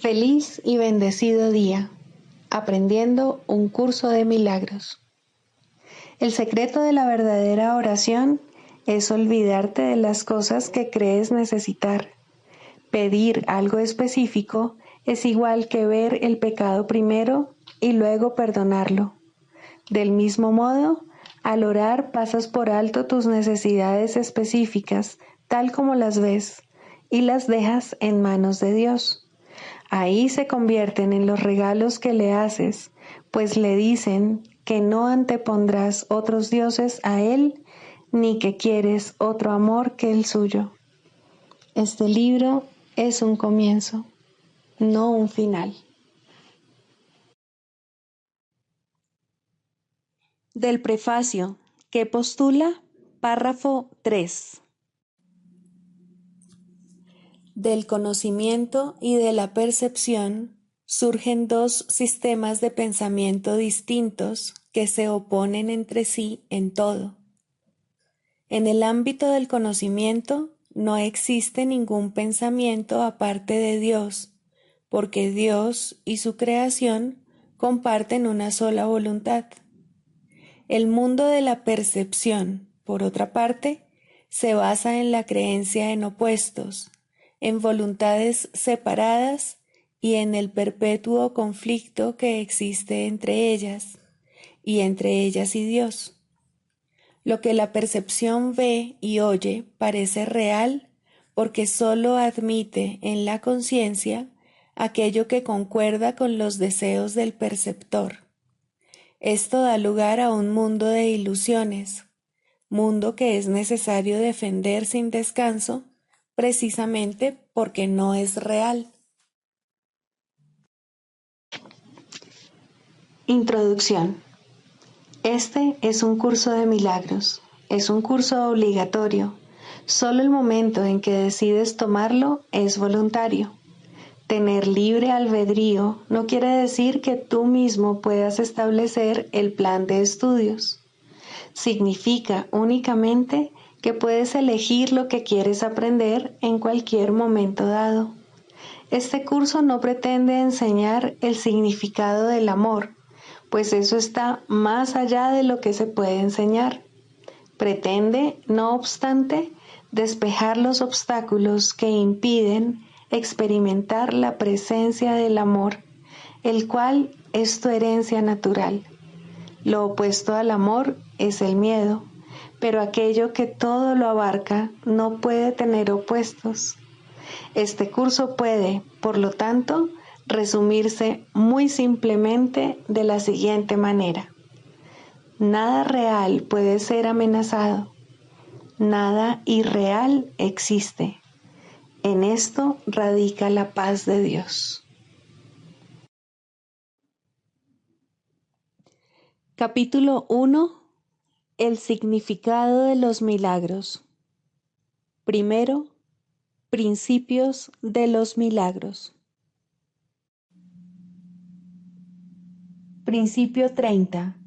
Feliz y bendecido día, aprendiendo un curso de milagros. El secreto de la verdadera oración es olvidarte de las cosas que crees necesitar. Pedir algo específico es igual que ver el pecado primero y luego perdonarlo. Del mismo modo, al orar pasas por alto tus necesidades específicas, tal como las ves, y las dejas en manos de Dios. Ahí se convierten en los regalos que le haces, pues le dicen que no antepondrás otros dioses a Él, ni que quieres otro amor que el suyo. Este libro es un comienzo, no un final. Del prefacio, que postula, párrafo 3. Del conocimiento y de la percepción surgen dos sistemas de pensamiento distintos que se oponen entre sí en todo. En el ámbito del conocimiento no existe ningún pensamiento aparte de Dios, porque Dios y su creación comparten una sola voluntad. El mundo de la percepción, por otra parte, se basa en la creencia en opuestos, en voluntades separadas y en el perpetuo conflicto que existe entre ellas y Dios. Lo que la percepción ve y oye parece real porque sólo admite en la conciencia aquello que concuerda con los deseos del perceptor. Esto da lugar a un mundo de ilusiones, mundo que es necesario defender sin descanso, precisamente porque no es real. Introducción. Este es un curso de milagros, es un curso obligatorio. Solo el momento en que decides tomarlo es voluntario. Tener libre albedrío no quiere decir que tú mismo puedas establecer el plan de estudios. Significa únicamente que puedes elegir lo que quieres aprender en cualquier momento dado. Este curso no pretende enseñar el significado del amor, pues eso está más allá de lo que se puede enseñar. Pretende, no obstante, despejar los obstáculos que impiden experimentar la presencia del amor, el cual es tu herencia natural. Lo opuesto al amor es el miedo, pero aquello que todo lo abarca no puede tener opuestos. Este curso puede, por lo tanto, resumirse muy simplemente de la siguiente manera. Nada real puede ser amenazado. Nada irreal existe. En esto radica la paz de Dios. Capítulo 1. El significado de los milagros. Primero, principios de los milagros. Principio 30.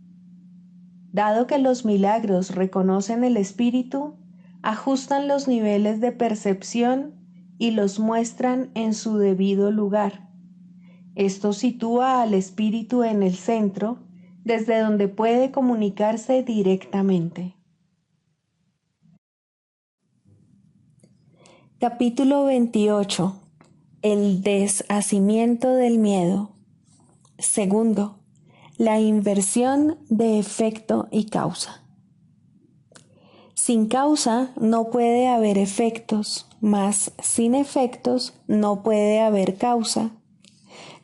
Dado que los milagros reconocen el espíritu, ajustan los niveles de percepción y los muestran en su debido lugar. Esto sitúa al espíritu en el centro, desde donde puede comunicarse directamente. Capítulo 28. El deshacimiento del miedo. Segundo, la inversión de efecto y causa. Sin causa no puede haber efectos, mas sin efectos no puede haber causa.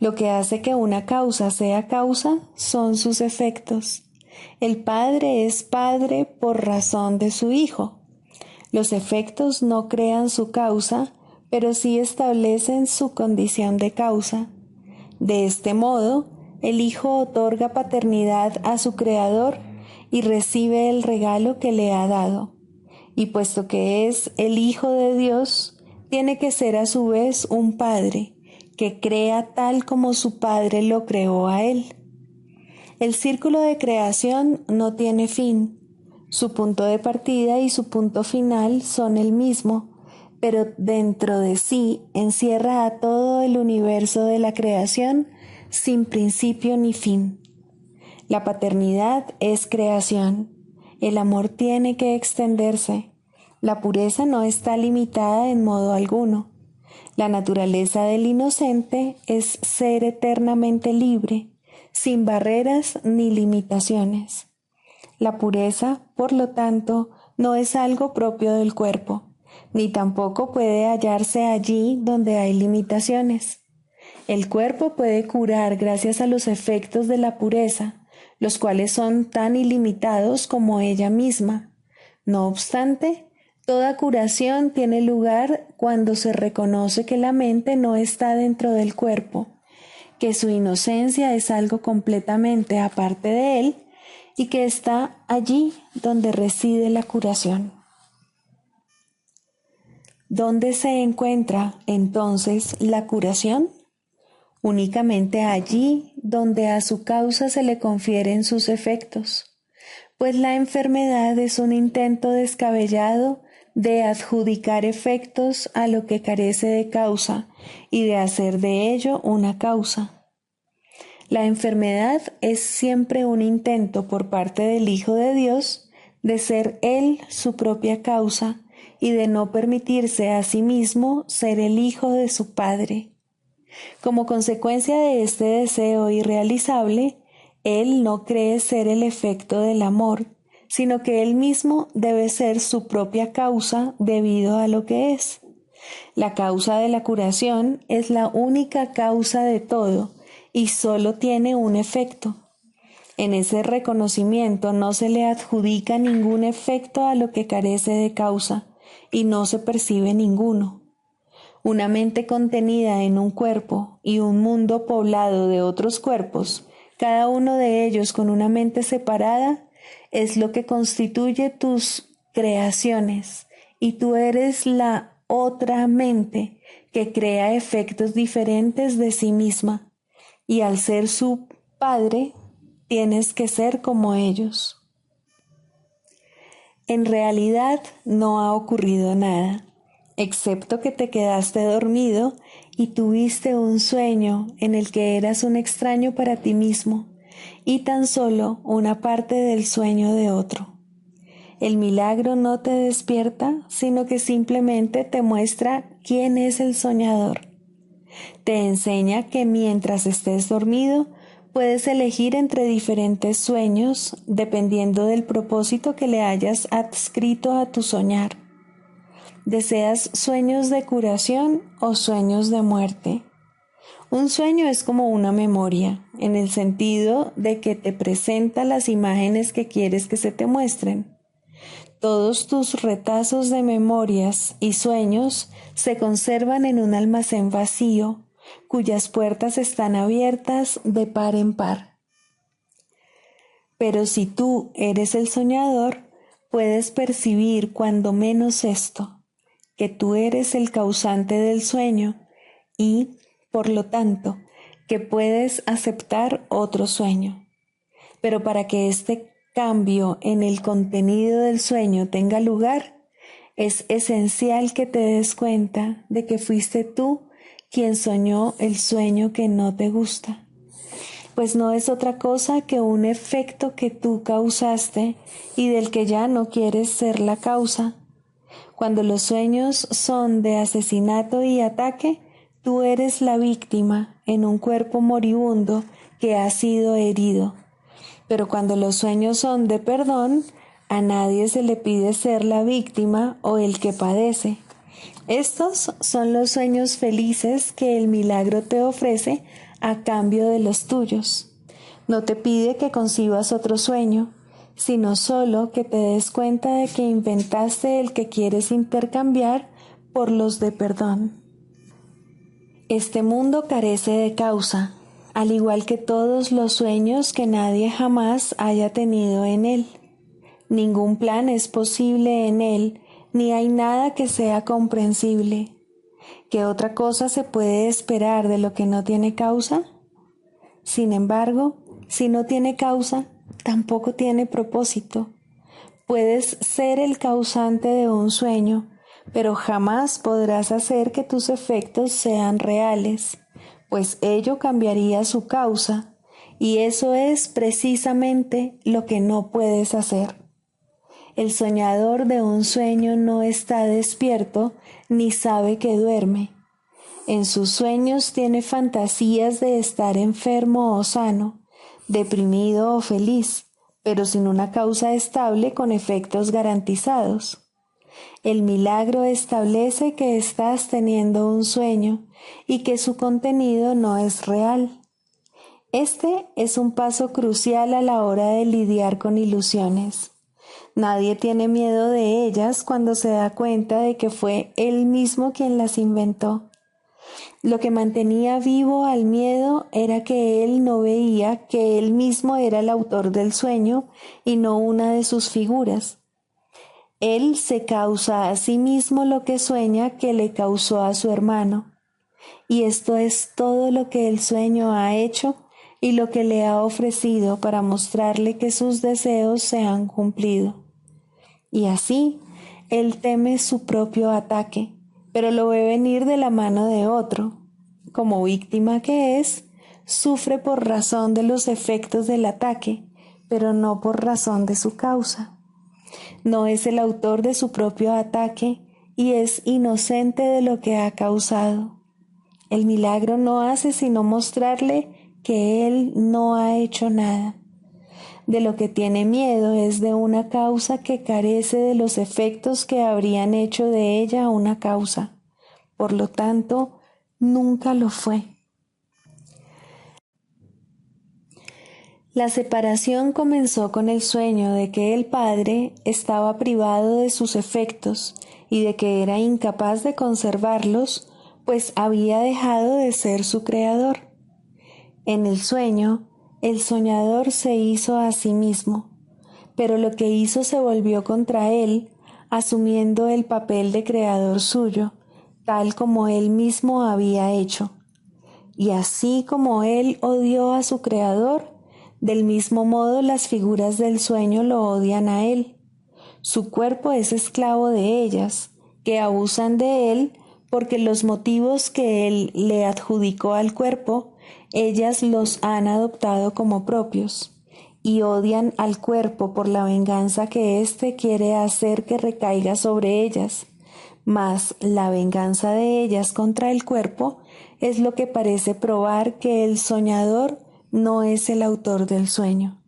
Lo que hace que una causa sea causa son sus efectos. El Padre es Padre por razón de su Hijo. Los efectos no crean su causa, pero sí establecen su condición de causa. De este modo, el Hijo otorga paternidad a su Creador y recibe el regalo que le ha dado. Y puesto que es el Hijo de Dios, tiene que ser a su vez un Padre, que crea tal como su Padre lo creó a él. El círculo de creación no tiene fin. Su punto de partida y su punto final son el mismo, pero dentro de sí encierra a todo el universo de la creación sin principio ni fin. La paternidad es creación. El amor tiene que extenderse. La pureza no está limitada en modo alguno. La naturaleza del inocente es ser eternamente libre, sin barreras ni limitaciones. La pureza, por lo tanto, no es algo propio del cuerpo, ni tampoco puede hallarse allí donde hay limitaciones. El cuerpo puede curar gracias a los efectos de la pureza, los cuales son tan ilimitados como ella misma. No obstante, toda curación tiene lugar cuando se reconoce que la mente no está dentro del cuerpo, que su inocencia es algo completamente aparte de él y que está allí donde reside la curación. ¿Dónde se encuentra entonces la curación? Únicamente allí donde a su causa se le confieren sus efectos, pues la enfermedad es un intento descabellado de adjudicar efectos a lo que carece de causa y de hacer de ello una causa. La enfermedad es siempre un intento por parte del Hijo de Dios de ser Él su propia causa y de no permitirse a sí mismo ser el Hijo de su Padre. Como consecuencia de este deseo irrealizable, Él no cree ser el efecto del amor, sino que Él mismo debe ser su propia causa debido a lo que es. La causa de la curación es la única causa de todo y solo tiene un efecto. En ese reconocimiento no se le adjudica ningún efecto a lo que carece de causa y no se percibe ninguno. Una mente contenida en un cuerpo y un mundo poblado de otros cuerpos, cada uno de ellos con una mente separada, es lo que constituye tus creaciones, y tú eres la otra mente que crea efectos diferentes de sí misma, y al ser su padre, tienes que ser como ellos. En realidad no ha ocurrido nada, excepto que te quedaste dormido y tuviste un sueño en el que eras un extraño para ti mismo y tan solo una parte del sueño de otro. El milagro no te despierta, sino que simplemente te muestra quién es el soñador. Te enseña que mientras estés dormido, puedes elegir entre diferentes sueños dependiendo del propósito que le hayas adscrito a tu soñar. ¿Deseas sueños de curación o sueños de muerte? Un sueño es como una memoria, en el sentido de que te presenta las imágenes que quieres que se te muestren. Todos tus retazos de memorias y sueños se conservan en un almacén vacío, cuyas puertas están abiertas de par en par. Pero si tú eres el soñador, puedes percibir cuando menos esto, que tú eres el causante del sueño y, por lo tanto, que puedes aceptar otro sueño. Pero para que este cambio en el contenido del sueño tenga lugar, es esencial que te des cuenta de que fuiste tú quien soñó el sueño que no te gusta, pues no es otra cosa que un efecto que tú causaste y del que ya no quieres ser la causa. Cuando los sueños son de asesinato y ataque, tú eres la víctima en un cuerpo moribundo que ha sido herido. Pero cuando los sueños son de perdón, a nadie se le pide ser la víctima o el que padece. Estos son los sueños felices que el milagro te ofrece a cambio de los tuyos. No te pide que concibas otro sueño, sino solo que te des cuenta de que inventaste el que quieres intercambiar por los de perdón. Este mundo carece de causa, al igual que todos los sueños que nadie jamás haya tenido en él. Ningún plan es posible en él, ni hay nada que sea comprensible. ¿Qué otra cosa se puede esperar de lo que no tiene causa? Sin embargo, si no tiene causa, tampoco tiene propósito. Puedes ser el causante de un sueño, pero jamás podrás hacer que tus efectos sean reales, pues ello cambiaría su causa, y eso es precisamente lo que no puedes hacer. El soñador de un sueño no está despierto ni sabe que duerme. En sus sueños tiene fantasías de estar enfermo o sano, deprimido o feliz, pero sin una causa estable con efectos garantizados. El milagro establece que estás teniendo un sueño y que su contenido no es real. Este es un paso crucial a la hora de lidiar con ilusiones. Nadie tiene miedo de ellas cuando se da cuenta de que fue él mismo quien las inventó. Lo que mantenía vivo al miedo era que él no veía que él mismo era el autor del sueño y no una de sus figuras. Él se causa a sí mismo lo que sueña que le causó a su hermano. Y esto es todo lo que el sueño ha hecho y lo que le ha ofrecido para mostrarle que sus deseos se han cumplido. Y así, él teme su propio ataque, pero lo ve venir de la mano de otro. Como víctima que es, sufre por razón de los efectos del ataque, pero no por razón de su causa. No es el autor de su propio ataque y es inocente de lo que ha causado. El milagro no hace sino mostrarle que él no ha hecho nada. De lo que tiene miedo es de una causa que carece de los efectos que habrían hecho de ella una causa. Por lo tanto, nunca lo fue. La separación comenzó con el sueño de que el padre estaba privado de sus efectos y de que era incapaz de conservarlos, pues había dejado de ser su creador. En el sueño, el soñador se hizo a sí mismo, pero lo que hizo se volvió contra él, asumiendo el papel de creador suyo, tal como él mismo había hecho. Y así como él odió a su creador, del mismo modo las figuras del sueño lo odian a él. Su cuerpo es esclavo de ellas, que abusan de él porque los motivos que él le adjudicó al cuerpo, ellas los han adoptado como propios, y odian al cuerpo por la venganza que éste quiere hacer que recaiga sobre ellas. Mas la venganza de ellas contra el cuerpo es lo que parece probar que el soñador no es el autor del sueño.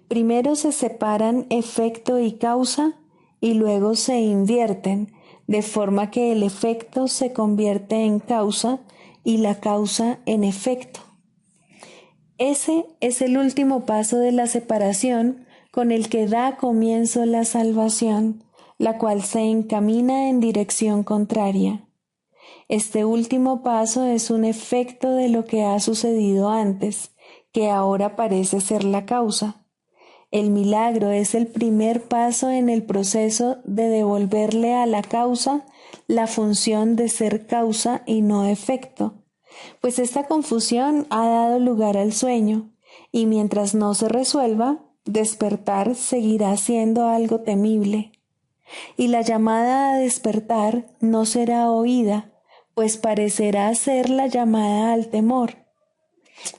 Primero se separan efecto y causa y luego se invierten, de forma que el efecto se convierte en causa y la causa en efecto. Ese es el último paso de la separación con el que da comienzo la salvación, la cual se encamina en dirección contraria. Este último paso es un efecto de lo que ha sucedido antes, que ahora parece ser la causa. El milagro es el primer paso en el proceso de devolverle a la causa la función de ser causa y no efecto, pues esta confusión ha dado lugar al sueño, y mientras no se resuelva, despertar seguirá siendo algo temible. Y la llamada a despertar no será oída, pues parecerá ser la llamada al temor.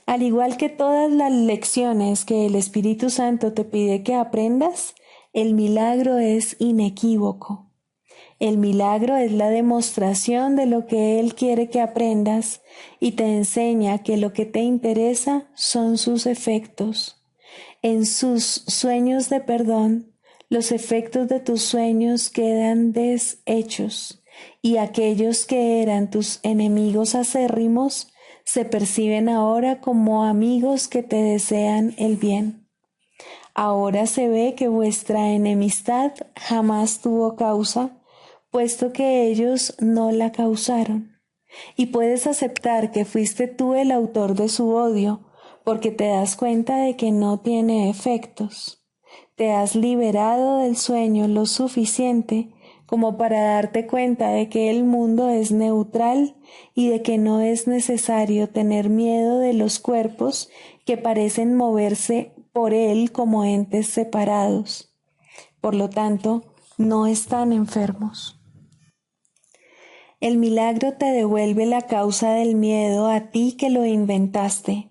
Al igual que todas las lecciones que el Espíritu Santo te pide que aprendas, el milagro es inequívoco. El milagro es la demostración de lo que Él quiere que aprendas y te enseña que lo que te interesa son sus efectos. En sus sueños de perdón, los efectos de tus sueños quedan deshechos y aquellos que eran tus enemigos acérrimos se perciben ahora como amigos que te desean el bien. Ahora se ve que vuestra enemistad jamás tuvo causa, puesto que ellos no la causaron. Y puedes aceptar que fuiste tú el autor de su odio, porque te das cuenta de que no tiene efectos. Te has liberado del sueño lo suficiente como para darte cuenta de que el mundo es neutral y de que no es necesario tener miedo de los cuerpos que parecen moverse por él como entes separados. Por lo tanto, no están enfermos. El milagro te devuelve la causa del miedo a ti que lo inventaste,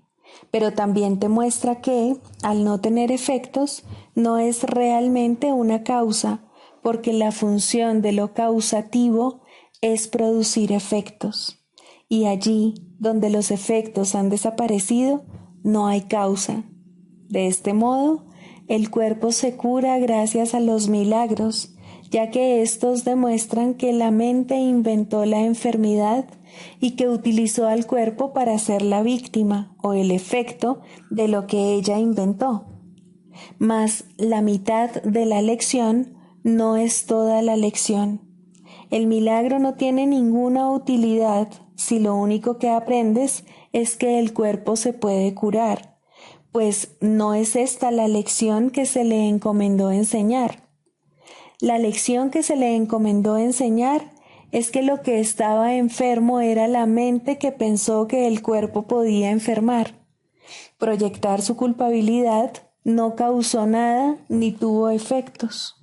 pero también te muestra que, al no tener efectos, no es realmente una causa, porque la función de lo causativo es producir efectos. Y allí, donde los efectos han desaparecido, no hay causa. De este modo, el cuerpo se cura gracias a los milagros, ya que estos demuestran que la mente inventó la enfermedad y que utilizó al cuerpo para ser la víctima o el efecto de lo que ella inventó. Mas la mitad de la lección no es toda la lección. El milagro no tiene ninguna utilidad si lo único que aprendes es que el cuerpo se puede curar, pues no es esta la lección que se le encomendó enseñar. La lección que se le encomendó enseñar es que lo que estaba enfermo era la mente que pensó que el cuerpo podía enfermar. Proyectar su culpabilidad no causó nada ni tuvo efectos.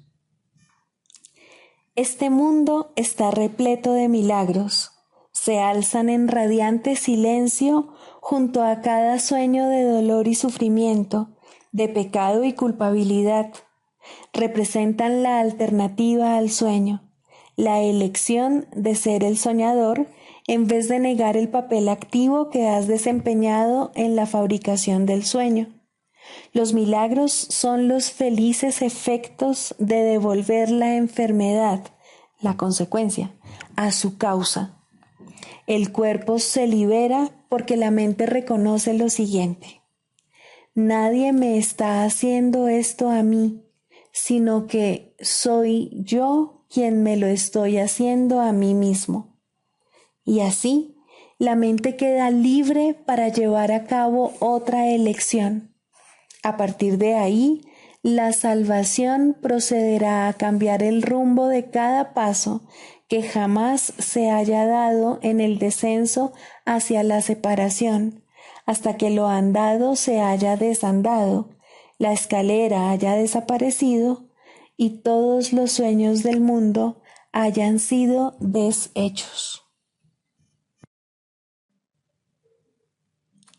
Este mundo está repleto de milagros. Se alzan en radiante silencio junto a cada sueño de dolor y sufrimiento, de pecado y culpabilidad. Representan la alternativa al sueño, la elección de ser el soñador en vez de negar el papel activo que has desempeñado en la fabricación del sueño. Los milagros son los felices efectos de devolver la enfermedad, la consecuencia, a su causa. El cuerpo se libera porque la mente reconoce lo siguiente: nadie me está haciendo esto a mí, sino que soy yo quien me lo estoy haciendo a mí mismo. Y así, la mente queda libre para llevar a cabo otra elección. A partir de ahí, la salvación procederá a cambiar el rumbo de cada paso que jamás se haya dado en el descenso hacia la separación, hasta que lo andado se haya desandado, la escalera haya desaparecido y todos los sueños del mundo hayan sido deshechos.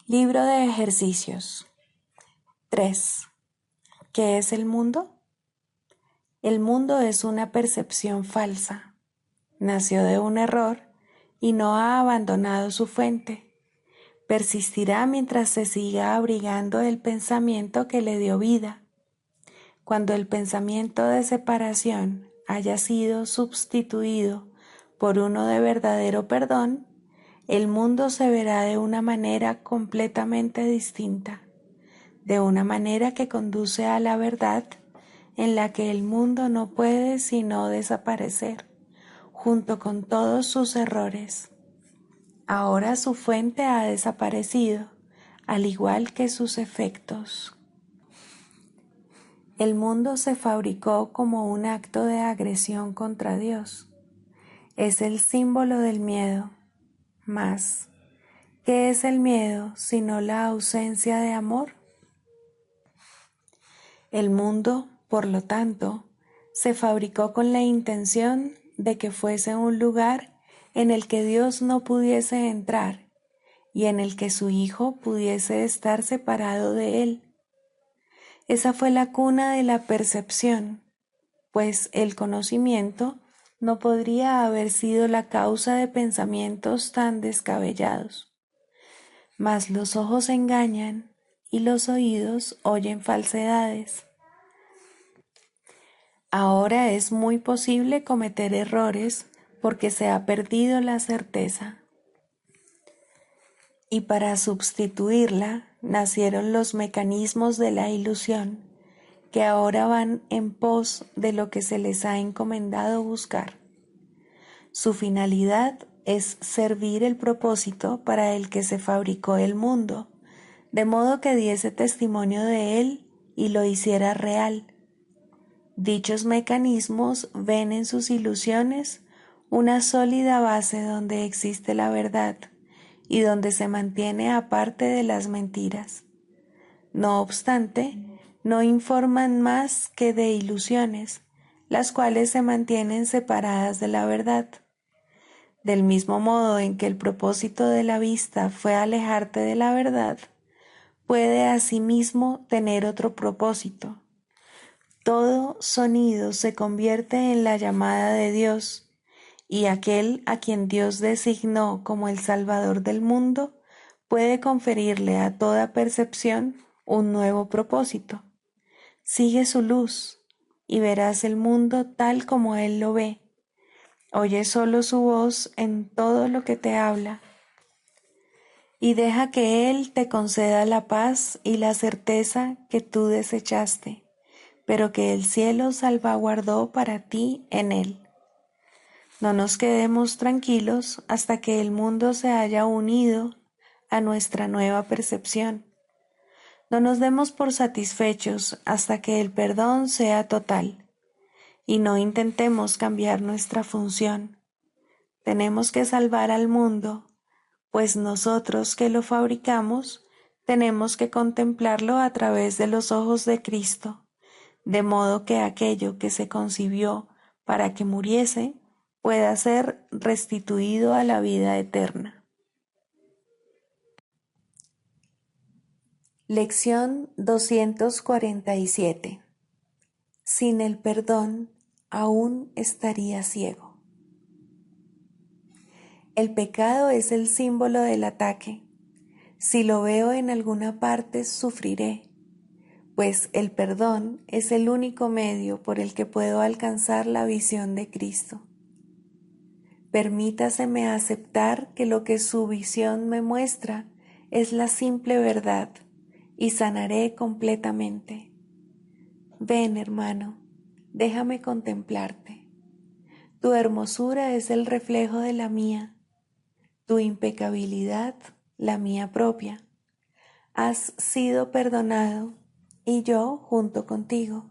Libro de ejercicios 3. ¿Qué es el mundo? El mundo es una percepción falsa. Nació de un error y no ha abandonado su fuente. Persistirá mientras se siga abrigando el pensamiento que le dio vida. Cuando el pensamiento de separación haya sido sustituido por uno de verdadero perdón, el mundo se verá de una manera completamente distinta, de una manera que conduce a la verdad en la que el mundo no puede sino desaparecer, junto con todos sus errores. Ahora su fuente ha desaparecido, al igual que sus efectos. El mundo se fabricó como un acto de agresión contra Dios. Es el símbolo del miedo. Mas, ¿qué es el miedo sino la ausencia de amor? El mundo, por lo tanto, se fabricó con la intención de que fuese un lugar en el que Dios no pudiese entrar y en el que su Hijo pudiese estar separado de él. Esa fue la cuna de la percepción, pues el conocimiento no podría haber sido la causa de pensamientos tan descabellados. Mas los ojos engañan y los oídos oyen falsedades. Ahora es muy posible cometer errores porque se ha perdido la certeza. Y para sustituirla nacieron los mecanismos de la ilusión, que ahora van en pos de lo que se les ha encomendado buscar. Su finalidad es servir el propósito para el que se fabricó el mundo, de modo que diese testimonio de él y lo hiciera real. Dichos mecanismos ven en sus ilusiones una sólida base donde existe la verdad y donde se mantiene aparte de las mentiras. No obstante, no informan más que de ilusiones, las cuales se mantienen separadas de la verdad. Del mismo modo en que el propósito de la vista fue alejarte de la verdad, puede asimismo tener otro propósito. Todo sonido se convierte en la llamada de Dios, y aquel a quien Dios designó como el Salvador del mundo puede conferirle a toda percepción un nuevo propósito. Sigue su luz y verás el mundo tal como Él lo ve. Oye solo su voz en todo lo que te habla y deja que Él te conceda la paz y la certeza que tú desechaste, pero que el cielo salvaguardó para ti en Él. No nos quedemos tranquilos hasta que el mundo se haya unido a nuestra nueva percepción. No nos demos por satisfechos hasta que el perdón sea total, y no intentemos cambiar nuestra función. Tenemos que salvar al mundo, pues nosotros que lo fabricamos tenemos que contemplarlo a través de los ojos de Cristo, de modo que aquello que se concibió para que muriese pueda ser restituido a la vida eterna. Lección 247. Sin el perdón, aún estaría ciego. El pecado es el símbolo del ataque. Si lo veo en alguna parte, sufriré, pues el perdón es el único medio por el que puedo alcanzar la visión de Cristo. Permítaseme aceptar que lo que su visión me muestra es la simple verdad y sanaré completamente. Ven, hermano, déjame contemplarte. Tu hermosura es el reflejo de la mía, tu impecabilidad la mía propia. Has sido perdonado y yo junto contigo.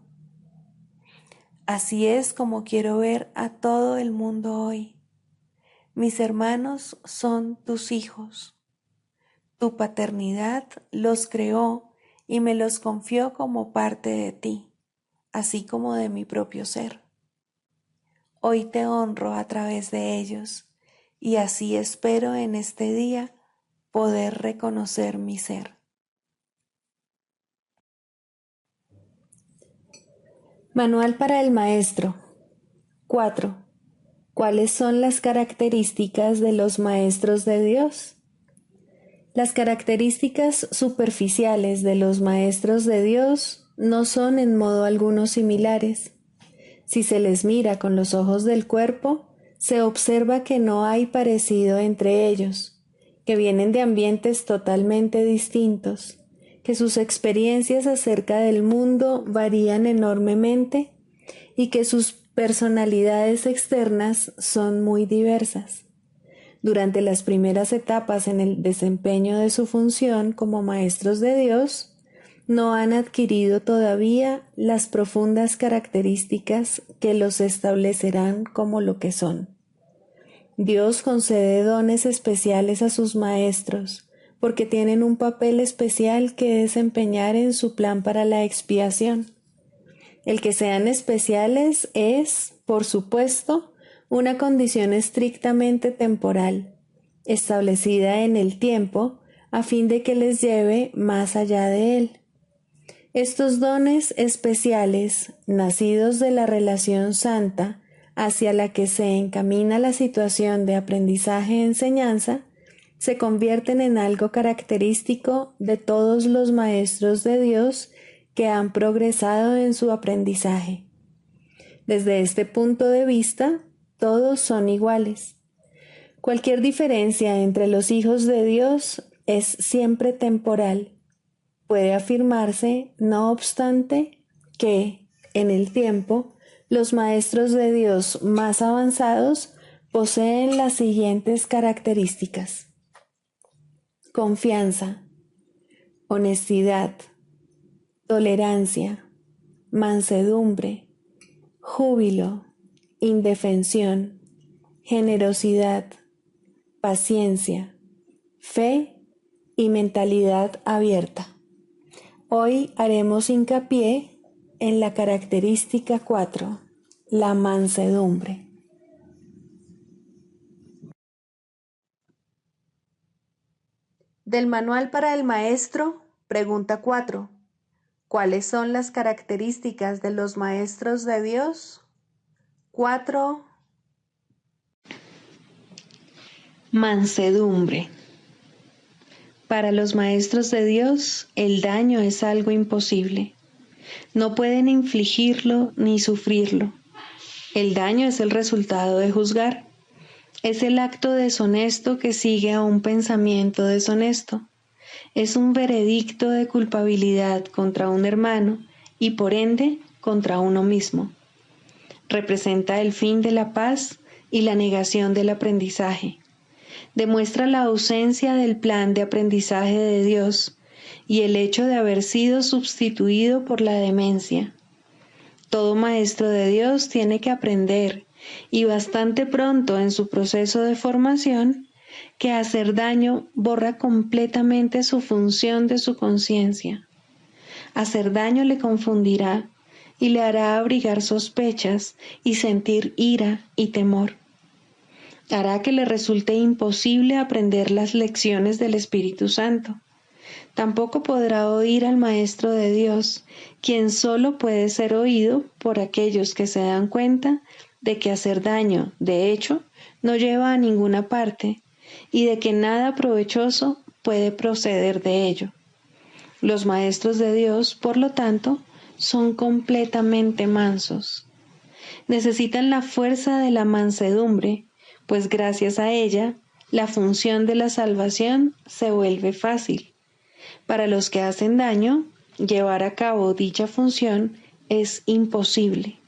Así es como quiero ver a todo el mundo hoy. Mis hermanos son tus hijos. Tu paternidad los creó y me los confió como parte de ti, así como de mi propio ser. Hoy te honro a través de ellos y así espero en este día poder reconocer mi ser. Manual para el maestro. 4. ¿Cuáles son las características de los maestros de Dios? Las características superficiales de los maestros de Dios no son en modo alguno similares. Si se les mira con los ojos del cuerpo, se observa que no hay parecido entre ellos, que vienen de ambientes totalmente distintos, que sus experiencias acerca del mundo varían enormemente y que sus personalidades externas son muy diversas. Durante las primeras etapas en el desempeño de su función como maestros de Dios, no han adquirido todavía las profundas características que los establecerán como lo que son. Dios concede dones especiales a sus maestros, porque tienen un papel especial que desempeñar en su plan para la expiación. El que sean especiales es, por supuesto, una condición estrictamente temporal, establecida en el tiempo, a fin de que les lleve más allá de él. Estos dones especiales, nacidos de la relación santa hacia la que se encamina la situación de aprendizaje-enseñanza, se convierten en algo característico de todos los maestros de Dios que han progresado en su aprendizaje. Desde este punto de vista, todos son iguales. Cualquier diferencia entre los hijos de Dios es siempre temporal. Puede afirmarse, no obstante, que, en el tiempo, los maestros de Dios más avanzados poseen las siguientes características: confianza, honestidad, tolerancia, mansedumbre, júbilo, indefensión, generosidad, paciencia, fe y mentalidad abierta. Hoy haremos hincapié en la característica 4, la mansedumbre. Del Manual para el Maestro, pregunta 4. ¿Cuáles son las características de los maestros de Dios? 4. Mansedumbre. Para los maestros de Dios, el daño es algo imposible. No pueden infligirlo ni sufrirlo. El daño es el resultado de juzgar. Es el acto deshonesto que sigue a un pensamiento deshonesto. Es un veredicto de culpabilidad contra un hermano y por ende contra uno mismo. Representa el fin de la paz y la negación del aprendizaje. Demuestra la ausencia del plan de aprendizaje de Dios y el hecho de haber sido sustituido por la demencia. Todo maestro de Dios tiene que aprender, y bastante pronto en su proceso de formación, que hacer daño borra completamente su función de su conciencia. Hacer daño le confundirá y le hará abrigar sospechas y sentir ira y temor. Hará que le resulte imposible aprender las lecciones del Espíritu Santo. Tampoco podrá oír al Maestro de Dios, quien solo puede ser oído por aquellos que se dan cuenta de que hacer daño, de hecho, no lleva a ninguna parte y de que nada provechoso puede proceder de ello. Los maestros de Dios, por lo tanto, son completamente mansos. Necesitan la fuerza de la mansedumbre, pues gracias a ella, la función de la salvación se vuelve fácil. Para los que hacen daño, llevar a cabo dicha función es imposible.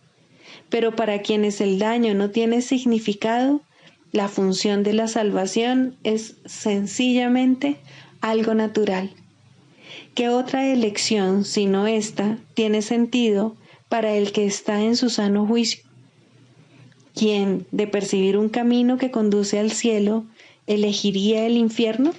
Pero para quienes el daño no tiene significado, la función de la salvación es sencillamente algo natural. ¿Qué otra elección, sino esta, tiene sentido para el que está en su sano juicio? ¿Quién, de percibir un camino que conduce al cielo, elegiría el infierno?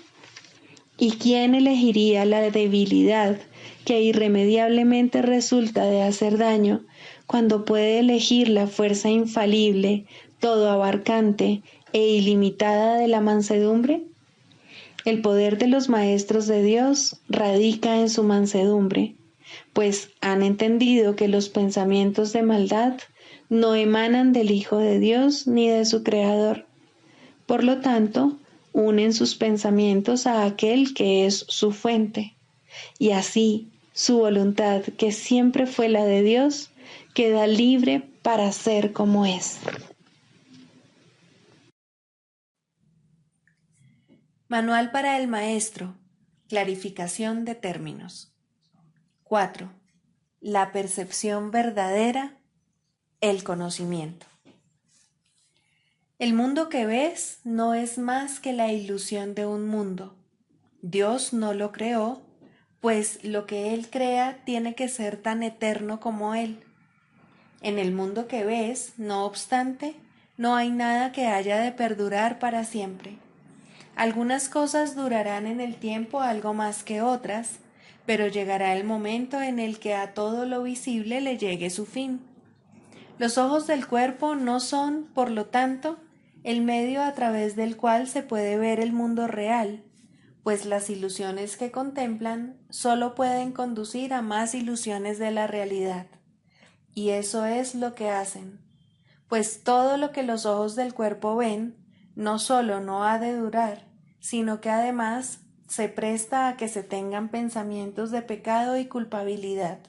¿Y quién elegiría la debilidad que irremediablemente resulta de hacer daño cuando puede elegir la fuerza infalible, todo abarcante e ilimitada de la mansedumbre? El poder de los maestros de Dios radica en su mansedumbre, pues han entendido que los pensamientos de maldad no emanan del Hijo de Dios ni de su Creador. Por lo tanto, unen sus pensamientos a aquel que es su fuente, y así su voluntad, que siempre fue la de Dios, queda libre para ser como es. Manual para el Maestro. Clarificación de términos. 4. La percepción verdadera, el conocimiento. El mundo que ves no es más que la ilusión de un mundo. Dios no lo creó, pues lo que Él crea tiene que ser tan eterno como Él. En el mundo que ves, no obstante, no hay nada que haya de perdurar para siempre. Algunas cosas durarán en el tiempo algo más que otras, pero llegará el momento en el que a todo lo visible le llegue su fin. Los ojos del cuerpo no son, por lo tanto, el medio a través del cual se puede ver el mundo real, pues las ilusiones que contemplan solo pueden conducir a más ilusiones de la realidad. Y eso es lo que hacen, pues todo lo que los ojos del cuerpo ven no solo no ha de durar, sino que además se presta a que se tengan pensamientos de pecado y culpabilidad.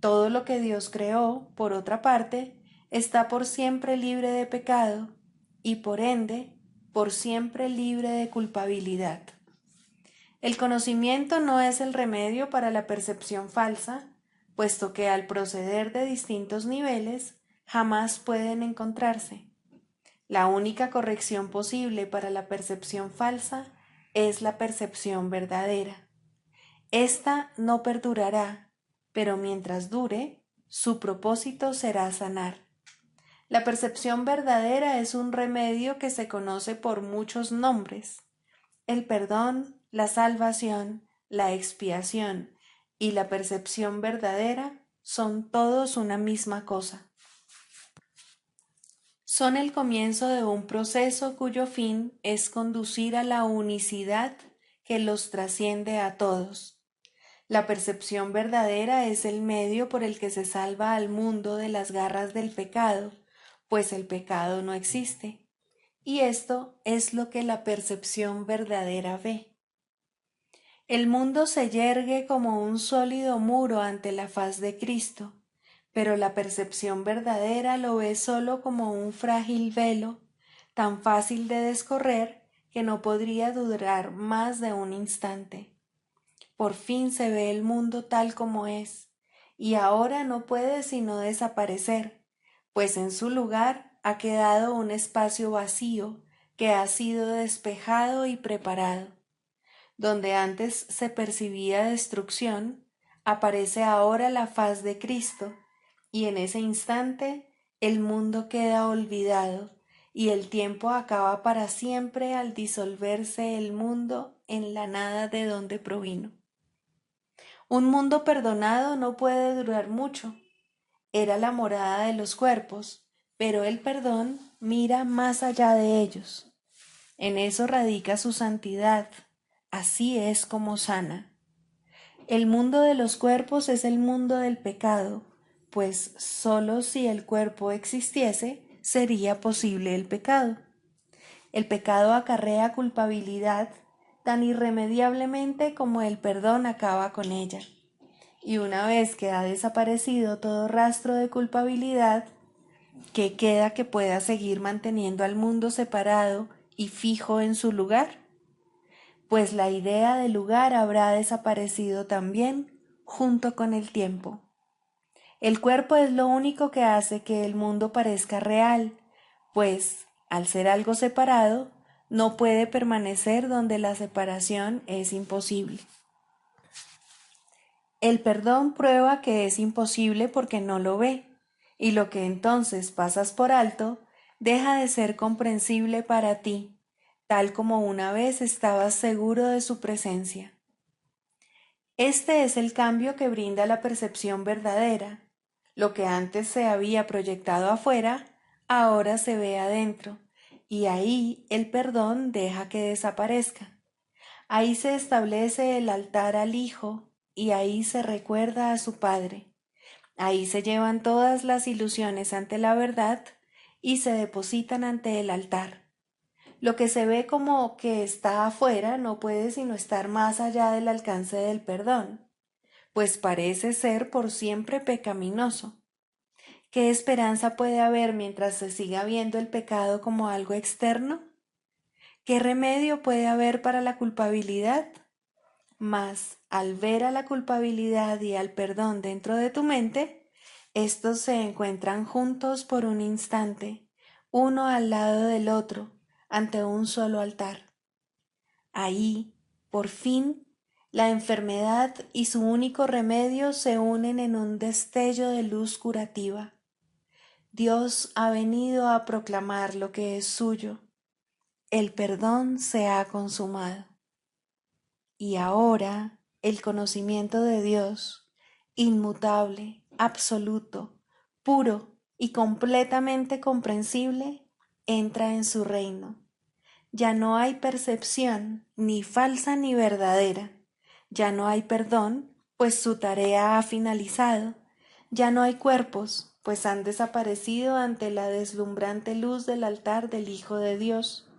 Todo lo que Dios creó, por otra parte, está por siempre libre de pecado y por ende, por siempre libre de culpabilidad. El conocimiento no es el remedio para la percepción falsa, puesto que al proceder de distintos niveles jamás pueden encontrarse. La única corrección posible para la percepción falsa es la percepción verdadera. Esta no perdurará, pero mientras dure, su propósito será sanar. La percepción verdadera es un remedio que se conoce por muchos nombres: el perdón, la salvación, la expiación y la percepción verdadera son todos una misma cosa. Son el comienzo de un proceso cuyo fin es conducir a la unicidad que los trasciende a todos. La percepción verdadera es el medio por el que se salva al mundo de las garras del pecado, pues el pecado no existe. Y esto es lo que la percepción verdadera ve. El mundo se yergue como un sólido muro ante la faz de Cristo, pero la percepción verdadera lo ve solo como un frágil velo, tan fácil de descorrer que no podría durar más de un instante. Por fin se ve el mundo tal como es, y ahora no puede sino desaparecer, pues en su lugar ha quedado un espacio vacío que ha sido despejado y preparado. Donde antes se percibía destrucción, aparece ahora la faz de Cristo, y en ese instante el mundo queda olvidado, y el tiempo acaba para siempre al disolverse el mundo en la nada de donde provino. Un mundo perdonado no puede durar mucho. Era la morada de los cuerpos, pero el perdón mira más allá de ellos. En eso radica su santidad. Así es como sana. El mundo de los cuerpos es el mundo del pecado, pues sólo si el cuerpo existiese sería posible el pecado. El pecado acarrea culpabilidad tan irremediablemente como el perdón acaba con ella. Y una vez que ha desaparecido todo rastro de culpabilidad, ¿qué queda que pueda seguir manteniendo al mundo separado y fijo en su lugar? Pues la idea de lugar habrá desaparecido también junto con el tiempo. El cuerpo es lo único que hace que el mundo parezca real, pues, al ser algo separado, no puede permanecer donde la separación es imposible. El perdón prueba que es imposible porque no lo ve, y lo que entonces pasas por alto deja de ser comprensible para ti, tal como una vez estabas seguro de su presencia. Este es el cambio que brinda la percepción verdadera. Lo que antes se había proyectado afuera, ahora se ve adentro, y ahí el perdón deja que desaparezca. Ahí se establece el altar al Hijo, y ahí se recuerda a su Padre. Ahí se llevan todas las ilusiones ante la verdad y se depositan ante el altar. Lo que se ve como que está afuera no puede sino estar más allá del alcance del perdón, pues parece ser por siempre pecaminoso. ¿Qué esperanza puede haber mientras se siga viendo el pecado como algo externo? ¿Qué remedio puede haber para la culpabilidad? Mas, al ver a la culpabilidad y al perdón dentro de tu mente, estos se encuentran juntos por un instante, uno al lado del otro, ante un solo altar. Ahí, por fin, la enfermedad y su único remedio se unen en un destello de luz curativa. Dios ha venido a proclamar lo que es suyo. El perdón se ha consumado. Y ahora el conocimiento de Dios, inmutable, absoluto, puro y completamente comprensible, entra en su reino. Ya no hay percepción, ni falsa ni verdadera. Ya no hay perdón, pues su tarea ha finalizado. Ya no hay cuerpos, pues han desaparecido ante la deslumbrante luz del altar del Hijo de Dios.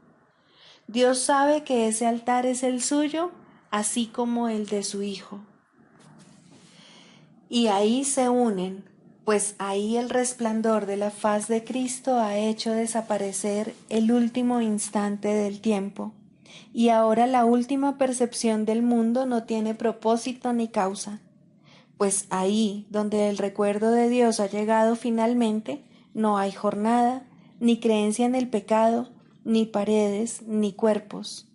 Dios sabe que ese altar es el suyo, así como el de su Hijo. Y ahí se unen, pues ahí el resplandor de la faz de Cristo ha hecho desaparecer el último instante del tiempo, y ahora la última percepción del mundo no tiene propósito ni causa, pues ahí donde el recuerdo de Dios ha llegado finalmente, no hay jornada, ni creencia en el pecado, ni paredes, ni cuerpos.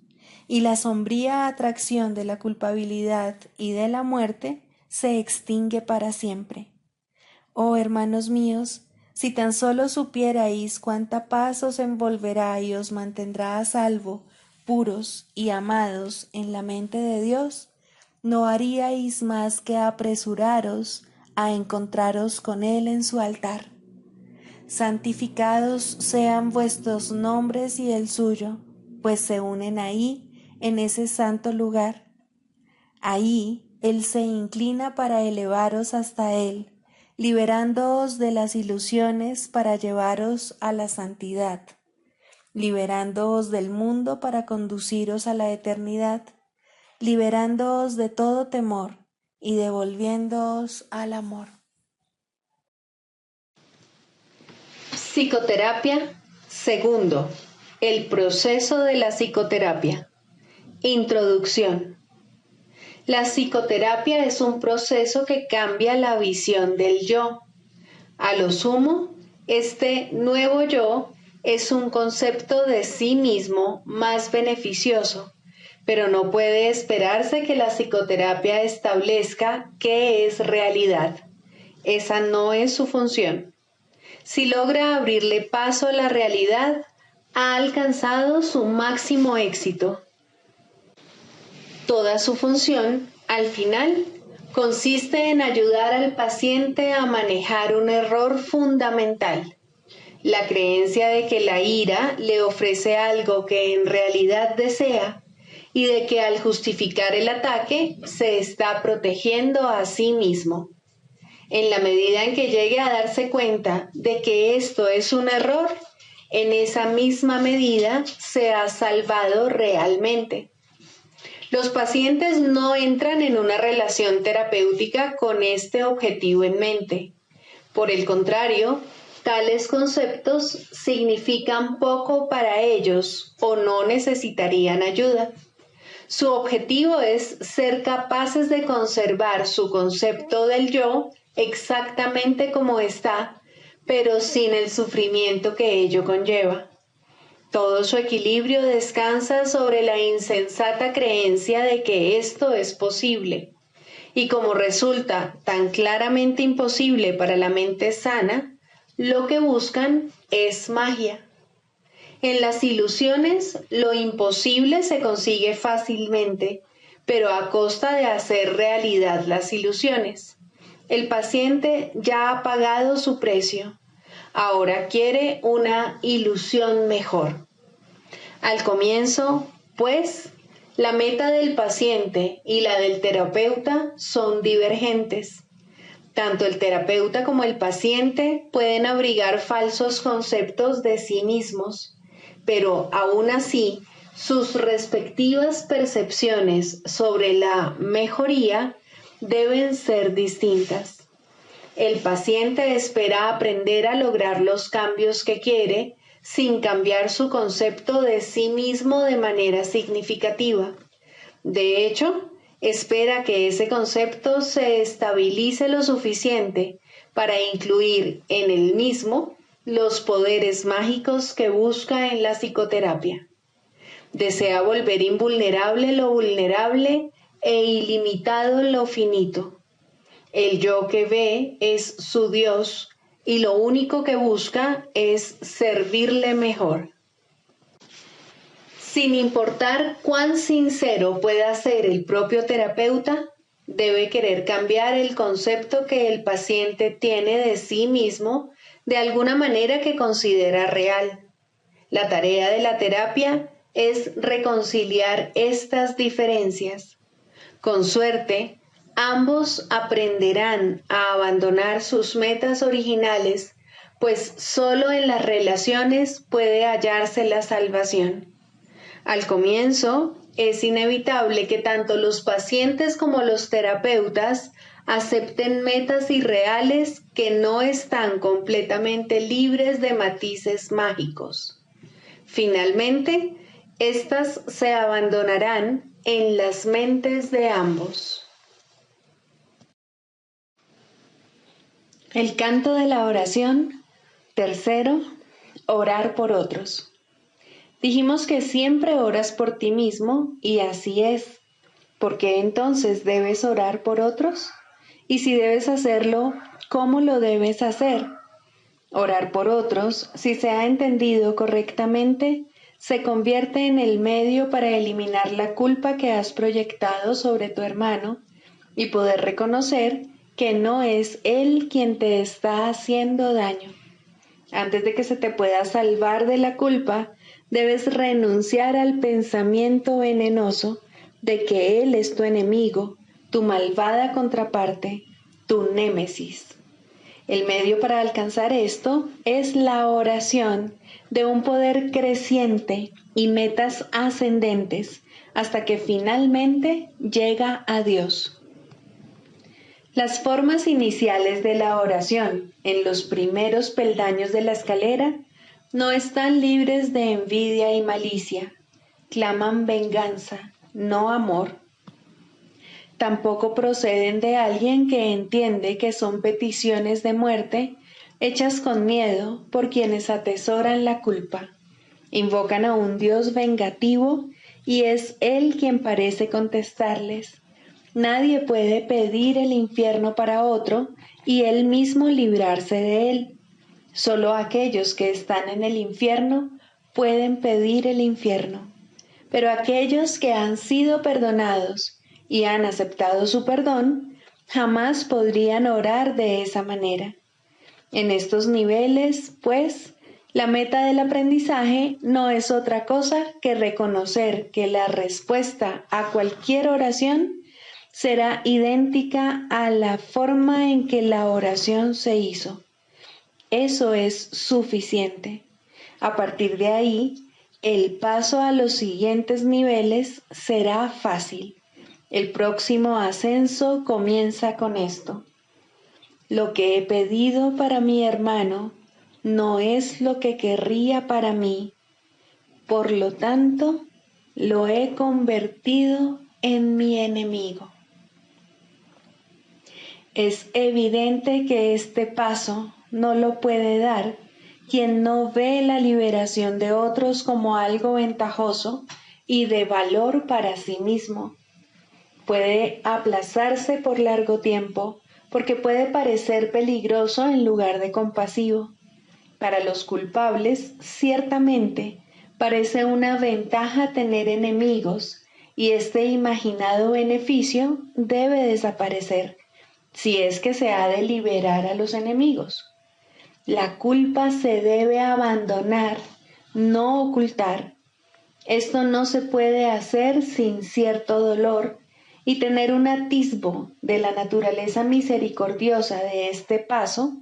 Y la sombría atracción de la culpabilidad y de la muerte se extingue para siempre. Oh hermanos míos, si tan solo supierais cuánta paz os envolverá y os mantendrá a salvo, puros y amados en la mente de Dios, no haríais más que apresuraros a encontraros con Él en su altar. Santificados sean vuestros nombres y el suyo, pues se unen ahí en ese santo lugar. Ahí Él se inclina para elevaros hasta Él, liberándoos de las ilusiones para llevaros a la santidad, liberándoos del mundo para conduciros a la eternidad, liberándoos de todo temor y devolviéndoos al amor. Psicoterapia. Segundo, el proceso de la psicoterapia. Introducción. La psicoterapia es un proceso que cambia la visión del yo. A lo sumo, este nuevo yo es un concepto de sí mismo más beneficioso, pero no puede esperarse que la psicoterapia establezca qué es realidad. Esa no es su función. Si logra abrirle paso a la realidad, ha alcanzado su máximo éxito. Toda su función, al final, consiste en ayudar al paciente a manejar un error fundamental: la creencia de que la ira le ofrece algo que en realidad desea y de que al justificar el ataque se está protegiendo a sí mismo. En la medida en que llegue a darse cuenta de que esto es un error, en esa misma medida se ha salvado realmente. Los pacientes no entran en una relación terapéutica con este objetivo en mente. Por el contrario, tales conceptos significan poco para ellos o no necesitarían ayuda. Su objetivo es ser capaces de conservar su concepto del yo exactamente como está, pero sin el sufrimiento que ello conlleva. Todo su equilibrio descansa sobre la insensata creencia de que esto es posible, y como resulta tan claramente imposible para la mente sana, lo que buscan es magia. En las ilusiones, lo imposible se consigue fácilmente, pero a costa de hacer realidad las ilusiones. El paciente ya ha pagado su precio. Ahora quiere una ilusión mejor. Al comienzo, pues, la meta del paciente y la del terapeuta son divergentes. Tanto el terapeuta como el paciente pueden abrigar falsos conceptos de sí mismos, pero aún así, sus respectivas percepciones sobre la mejoría deben ser distintas. El paciente espera aprender a lograr los cambios que quiere sin cambiar su concepto de sí mismo de manera significativa. De hecho, espera que ese concepto se estabilice lo suficiente para incluir en él mismo los poderes mágicos que busca en la psicoterapia. Desea volver invulnerable lo vulnerable e ilimitado lo finito. El yo que ve es su Dios y lo único que busca es servirle mejor. Sin importar cuán sincero pueda ser el propio terapeuta, debe querer cambiar el concepto que el paciente tiene de sí mismo de alguna manera que considera real. La tarea de la terapia es reconciliar estas diferencias. Con suerte, ambos aprenderán a abandonar sus metas originales, pues solo en las relaciones puede hallarse la salvación. Al comienzo, es inevitable que tanto los pacientes como los terapeutas acepten metas irreales que no están completamente libres de matices mágicos. Finalmente, estas se abandonarán en las mentes de ambos. El canto de la oración. Tercero, orar por otros. Dijimos que siempre oras por ti mismo y así es. ¿Por qué entonces debes orar por otros? Y si debes hacerlo, ¿cómo lo debes hacer? Orar por otros, si se ha entendido correctamente, se convierte en el medio para eliminar la culpa que has proyectado sobre tu hermano y poder reconocer que no es él quien te está haciendo daño. Antes de que se te pueda salvar de la culpa, Debes renunciar al pensamiento venenoso de que Él es tu enemigo, tu malvada contraparte, tu némesis. El medio para alcanzar esto es la oración de un poder creciente y metas ascendentes hasta que finalmente llega a Dios. Las formas iniciales de la oración en los primeros peldaños de la escalera no están libres de envidia y malicia, claman venganza, no amor. Tampoco proceden de alguien que entiende que son peticiones de muerte hechas con miedo por quienes atesoran la culpa. Invocan a un Dios vengativo y es Él quien parece contestarles. Nadie puede pedir el infierno para otro y Él mismo librarse de él. Solo aquellos que están en el infierno pueden pedir el infierno. Pero aquellos que han sido perdonados y han aceptado su perdón, jamás podrían orar de esa manera. En estos niveles, pues, la meta del aprendizaje no es otra cosa que reconocer que la respuesta a cualquier oración será idéntica a la forma en que la oración se hizo. Eso es suficiente. A partir de ahí, el paso a los siguientes niveles será fácil. El próximo ascenso comienza con esto. Lo que he pedido para mi hermano no es lo que querría para mí. Por lo tanto, lo he convertido en mi enemigo. Es evidente que este paso no lo puede dar quien no ve la liberación de otros como algo ventajoso y de valor para sí mismo. Puede aplazarse por largo tiempo porque puede parecer peligroso en lugar de compasivo. Para los culpables, ciertamente, parece una ventaja tener enemigos y este imaginado beneficio debe desaparecer si es que se ha de liberar a los enemigos. La culpa se debe abandonar, no ocultar. Esto no se puede hacer sin cierto dolor y tener un atisbo de la naturaleza misericordiosa de este paso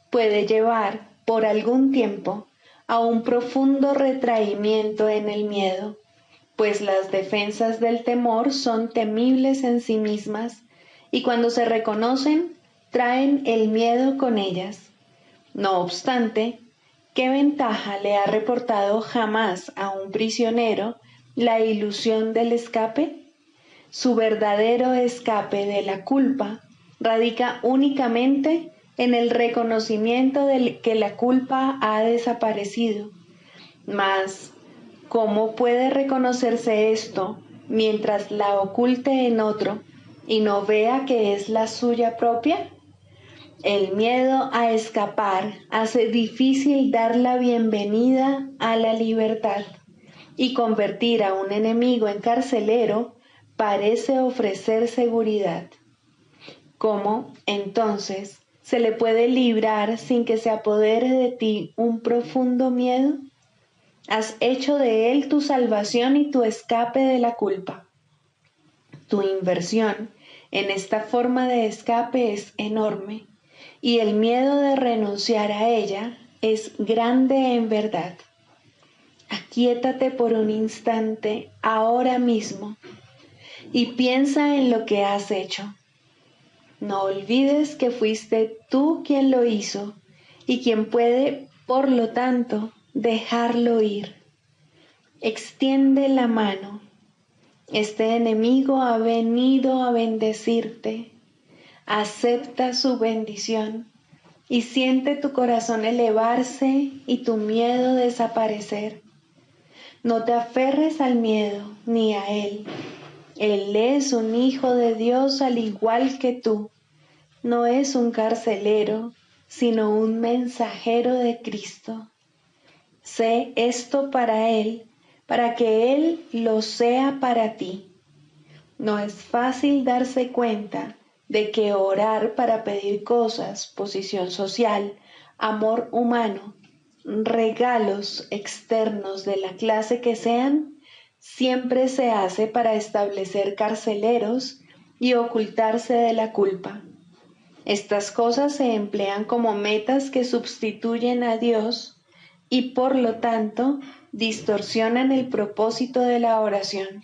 puede llevar por algún tiempo a un profundo retraimiento en el miedo, pues las defensas del temor son temibles en sí mismas y cuando se reconocen traen el miedo con ellas. No obstante, ¿qué ventaja le ha reportado jamás a un prisionero la ilusión del escape? Su verdadero escape de la culpa radica únicamente en el reconocimiento de que la culpa ha desaparecido. Mas, ¿cómo puede reconocerse esto mientras la oculte en otro y no vea que es la suya propia? El miedo a escapar hace difícil dar la bienvenida a la libertad y convertir a un enemigo en carcelero parece ofrecer seguridad. ¿Cómo, entonces, se le puede librar sin que se apodere de ti un profundo miedo? Has hecho de él tu salvación y tu escape de la culpa. Tu inversión en esta forma de escape es enorme y el miedo de renunciar a ella es grande en verdad. Aquíétate por un instante ahora mismo y piensa en lo que has hecho. No olvides que fuiste tú quien lo hizo y quien puede, por lo tanto, dejarlo ir. Extiende la mano. Este enemigo ha venido a bendecirte. Acepta su bendición y siente tu corazón elevarse y tu miedo desaparecer. No te aferres al miedo ni a él. Él es un hijo de Dios al igual que tú. No es un carcelero, sino un mensajero de Cristo. Sé esto para él, para que él lo sea para ti. No es fácil darse cuenta de que orar para pedir cosas, posición social, amor humano, regalos externos de la clase que sean, siempre se hace para establecer carceleros y ocultarse de la culpa. Estas cosas se emplean como metas que sustituyen a Dios y por lo tanto distorsionan el propósito de la oración.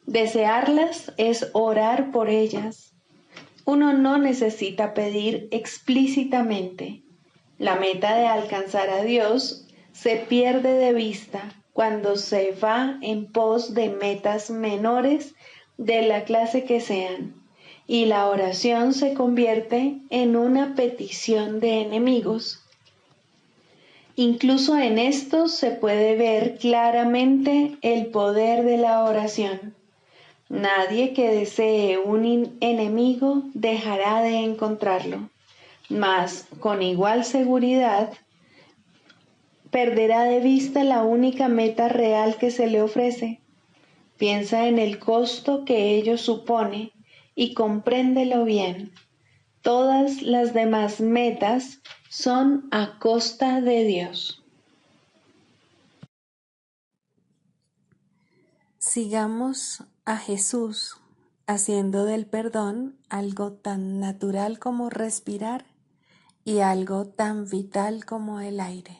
Desearlas es orar por ellas. Uno no necesita pedir explícitamente. La meta de alcanzar a Dios se pierde de vista cuando se va en pos de metas menores de la clase que sean, y la oración se convierte en una petición de enemigos. Incluso en esto se puede ver claramente el poder de la oración. Nadie que desee un enemigo dejará de encontrarlo, mas con igual seguridad perderá de vista la única meta real que se le ofrece. Piensa en el costo que ello supone y compréndelo bien. Todas las demás metas son a costa de Dios. Sigamos a Jesús haciendo del perdón algo tan natural como respirar y algo tan vital como el aire.